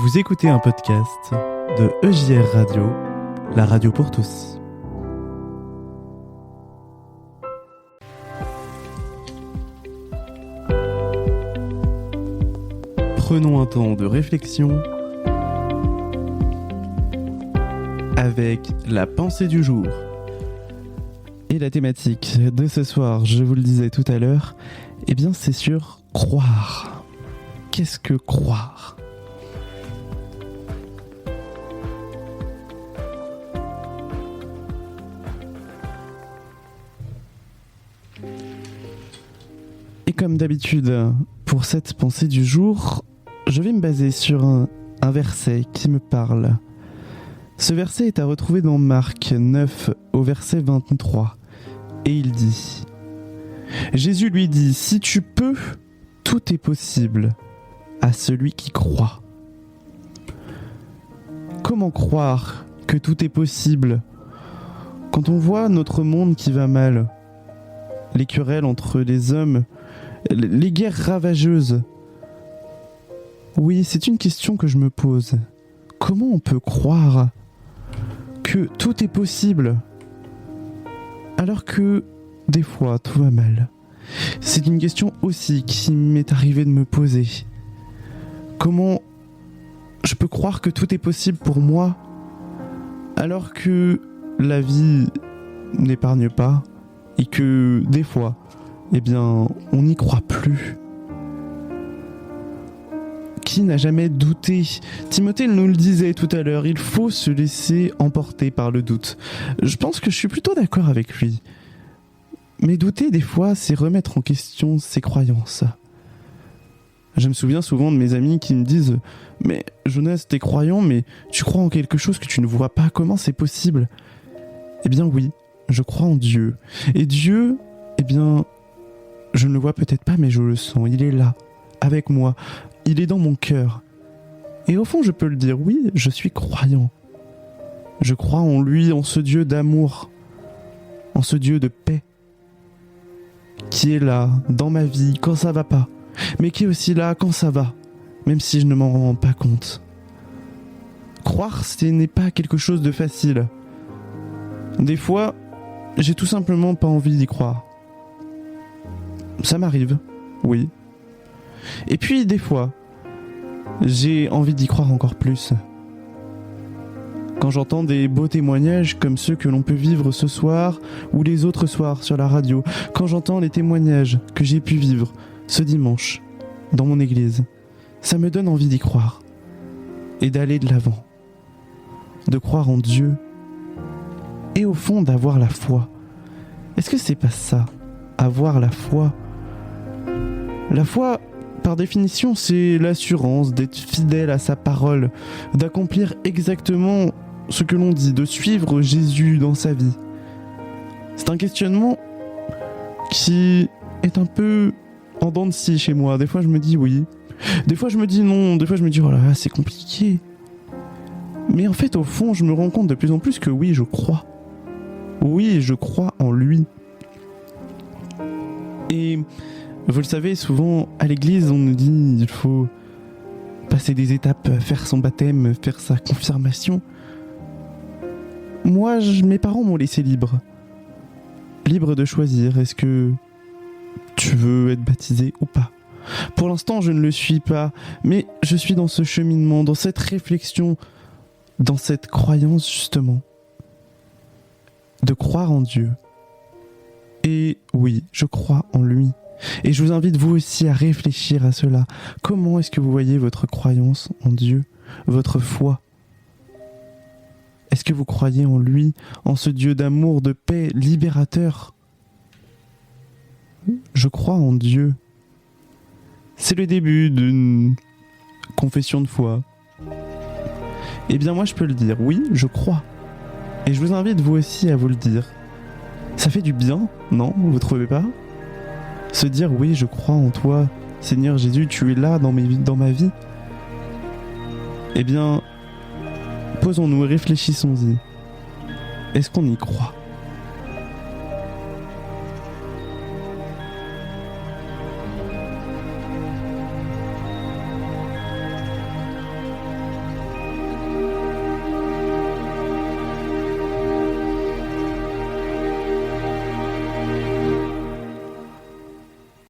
Vous écoutez un podcast de EJR Radio, la radio pour tous. Prenons un temps de réflexion avec la pensée du jour. Et la thématique de ce soir, je vous le disais tout à l'heure, eh bien c'est sur croire. Qu'est-ce que croire ? Et comme d'habitude, pour cette pensée du jour, je vais me baser sur un verset qui me parle. Ce verset est à retrouver dans Marc 9 au verset 23. Et il dit, Jésus lui dit, si tu peux, tout est possible à celui qui croit. Comment croire que tout est possible quand on voit notre monde qui va mal, les querelles entre les hommes, les guerres ravageuses? Oui, c'est une question que je me pose. Comment on peut croire que tout est possible alors que des fois tout va mal? C'est une question aussi qui m'est arrivée de me poser. Comment je peux croire que tout est possible pour moi alors que la vie n'épargne pas et que des fois, eh bien, on n'y croit plus? Qui n'a jamais douté ? Timothée nous le disait tout à l'heure, il faut se laisser emporter par le doute. Je pense que je suis plutôt d'accord avec lui. Mais douter, des fois, c'est remettre en question ses croyances. Je me souviens souvent de mes amis qui me disent « Mais Jonas, t'es croyant, mais tu crois en quelque chose que tu ne vois pas, comment c'est possible ?» Eh bien oui, je crois en Dieu. Et Dieu, eh bien, je ne le vois peut-être pas, mais je le sens. Il est là, avec moi. Il est dans mon cœur. Et au fond, je peux le dire, oui, je suis croyant. Je crois en lui, en ce Dieu d'amour, en ce Dieu de paix, qui est là, dans ma vie, quand ça va pas, mais qui est aussi là quand ça va, même si je ne m'en rends pas compte. Croire, ce n'est pas quelque chose de facile. Des fois, j'ai tout simplement pas envie d'y croire. Ça m'arrive, oui. Et puis, des fois, j'ai envie d'y croire encore plus. Quand j'entends des beaux témoignages comme ceux que l'on peut vivre ce soir ou les autres soirs sur la radio, quand j'entends les témoignages que j'ai pu vivre ce dimanche dans mon église, ça me donne envie d'y croire et d'aller de l'avant, de croire en Dieu et au fond d'avoir la foi. Est-ce que c'est pas ça, avoir la foi ? La foi, par définition, c'est l'assurance d'être fidèle à sa parole, d'accomplir exactement ce que l'on dit, de suivre Jésus dans sa vie. C'est un questionnement qui est un peu en dents de scie chez moi. Des fois, je me dis oui. Des fois, je me dis non. Des fois, je me dis oh là là, c'est compliqué. Mais en fait, au fond, je me rends compte de plus en plus que oui, je crois. Oui, je crois en lui. Et vous le savez, souvent, à l'église, on nous dit il faut passer des étapes, faire son baptême, faire sa confirmation. Moi, mes parents m'ont laissé libre. Libre de choisir, est-ce que tu veux être baptisé ou pas ? Pour l'instant, je ne le suis pas, mais je suis dans ce cheminement, dans cette réflexion, dans cette croyance, justement, de croire en Dieu. Et oui, je crois en lui. Et je vous invite vous aussi à réfléchir à cela. Comment est-ce que vous voyez votre croyance en Dieu, votre foi ? Est-ce que vous croyez en lui, en ce Dieu d'amour, de paix, libérateur ? Je crois en Dieu. C'est le début d'une confession de foi. Eh bien moi je peux le dire, oui, je crois. Et je vous invite vous aussi à vous le dire. Ça fait du bien, non ? Vous trouvez pas ? Se dire oui, je crois en toi, Seigneur Jésus, tu es là dans ma vie. Eh bien, posons-nous et réfléchissons-y. Est-ce qu'on y croit ?